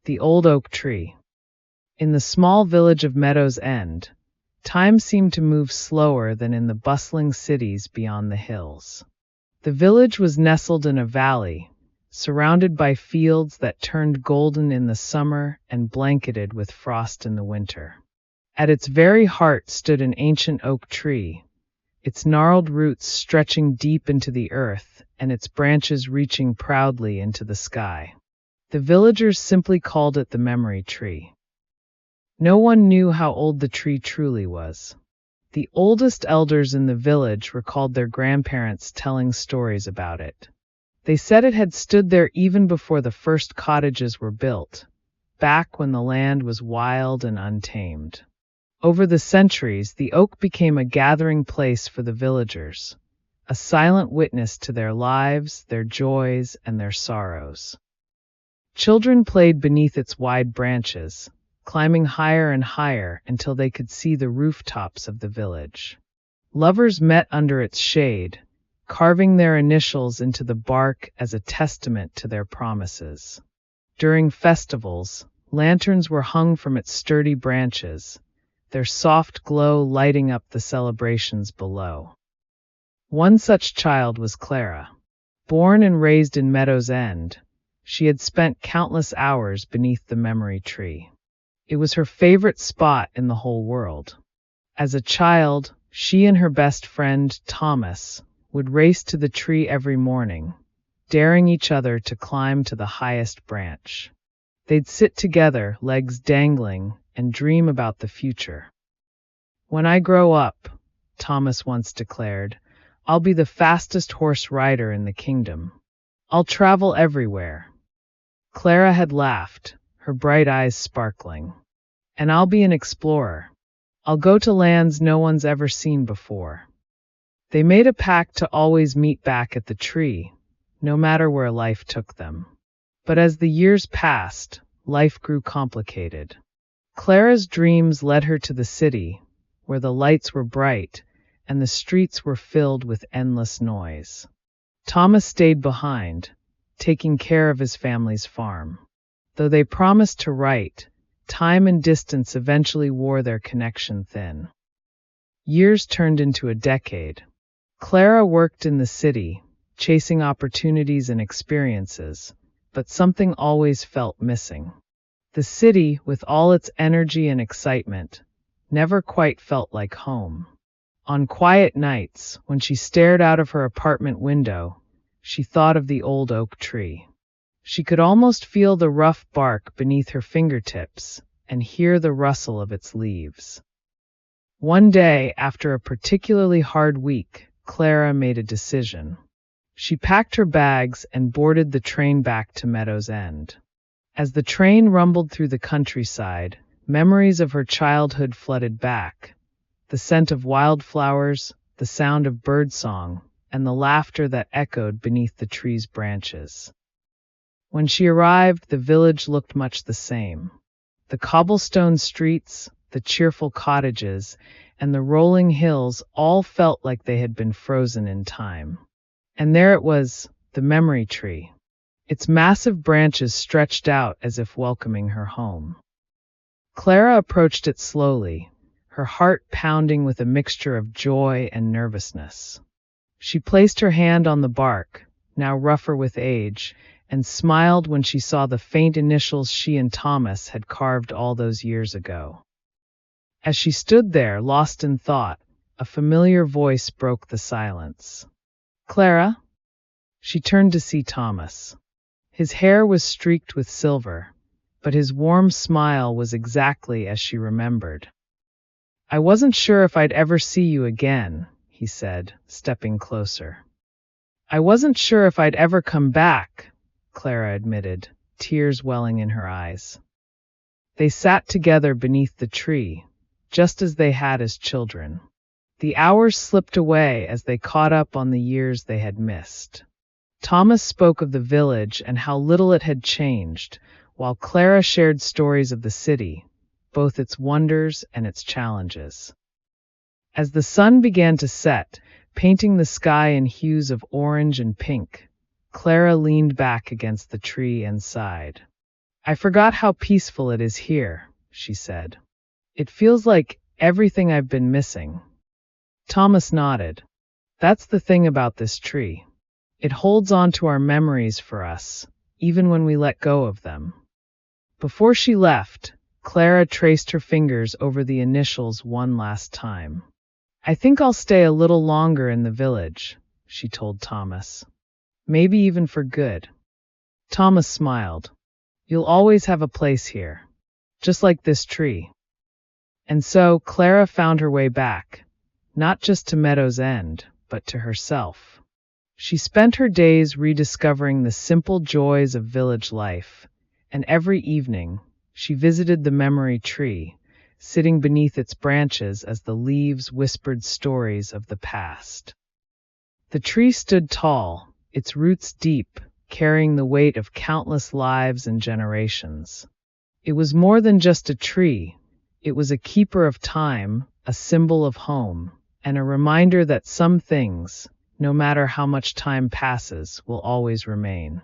The old oak tree. In the small village of Meadows End, time seemed to move slower than in the bustling cities beyond the hills. The village was nestled in a valley, surrounded by fields that turned golden in the summer and blanketed with frost in the winter. At its very heart stood an ancient oak tree, its gnarled roots stretching deep into the earth and its branches reaching proudly into the sky. The villagers simply called it the memory tree. No one knew how old the tree truly was. The oldest elders in the village recalled their grandparents telling stories about it. They said it had stood there even before the first cottages were built, back when the land was wild and untamed. Over the centuries, the oak became a gathering place for the villagers, a silent witness to their lives, their joys, and their sorrows. Children played beneath its wide branches, climbing higher and higher until they could see the rooftops of the village. Lovers met under its shade, carving their initials into the bark as a testament to their promises. During festivals, lanterns were hung from its sturdy branches, their soft glow lighting up the celebrations below. One such child was Clara. Born and raised in Meadows End, she had spent countless hours beneath the memory tree. It was her favorite spot in the whole world. As a child, she and her best friend, Thomas, would race to the tree every morning, daring each other to climb to the highest branch. They'd sit together, legs dangling, and dream about the future. "When I grow up," Thomas once declared, "I'll be the fastest horse rider in the kingdom. I'll travel everywhere." Clara had laughed, her bright eyes sparkling. "And I'll be an explorer. I'll go to lands no one's ever seen before." They made a pact to always meet back at the tree, no matter where life took them. But as the years passed, life grew complicated. Clara's dreams led her to the city, where the lights were bright and the streets were filled with endless noise. Thomas stayed behind, taking care of his family's farm. Though they promised to write, time and distance eventually wore their connection thin. Years turned into a decade. Clara worked in the city, chasing opportunities and experiences, but something always felt missing. The city, with all its energy and excitement, never quite felt like home. On quiet nights, when she stared out of her apartment window, she thought of the old oak tree. She could almost feel the rough bark beneath her fingertips and hear the rustle of its leaves. One day, after a particularly hard week, Clara made a decision. She packed her bags and boarded the train back to Meadows End. As the train rumbled through the countryside, memories of her childhood flooded back. The scent of wildflowers, the sound of birdsong, and the laughter that echoed beneath the tree's branches. When she arrived, the village looked much the same. The cobblestone streets, the cheerful cottages, and the rolling hills all felt like they had been frozen in time. And there it was, the memory tree. Its massive branches stretched out as if welcoming her home. Clara approached it slowly, her heart pounding with a mixture of joy and nervousness. She placed her hand on the bark, now rougher with age, and smiled when she saw the faint initials she and Thomas had carved all those years ago. As she stood there, lost in thought, a familiar voice broke the silence. "Clara?" She turned to see Thomas. His hair was streaked with silver, but his warm smile was exactly as she remembered. "I wasn't sure if I'd ever see you again," he said, stepping closer. "I wasn't sure if I'd ever come back," Clara admitted, tears welling in her eyes. They sat together beneath the tree, just as they had as children. The hours slipped away as they caught up on the years they had missed. Thomas spoke of the village and how little it had changed, while Clara shared stories of the city, both its wonders and its challenges. As the sun began to set, painting the sky in hues of orange and pink, Clara leaned back against the tree and sighed. I forgot how peaceful it is here, she said. It feels like everything I've been missing. Thomas nodded. That's the thing about this tree. It holds on to our memories for us, even when we let go of them. Before she left, Clara traced her fingers over the initials one last time. I think I'll stay a little longer in the village, she told Thomas. Maybe even for good. Thomas smiled. You'll always have a place here, just like this tree. And so Clara found her way back, not just to Meadows End, but to herself. She spent her days rediscovering the simple joys of village life, and every evening, she visited the memory tree, sitting beneath its branches as the leaves whispered stories of the past. The tree stood tall, its roots deep, carrying the weight of countless lives and generations. It was more than just a tree. It was a keeper of time, a symbol of home, and a reminder that some things, no matter how much time passes, will always remain.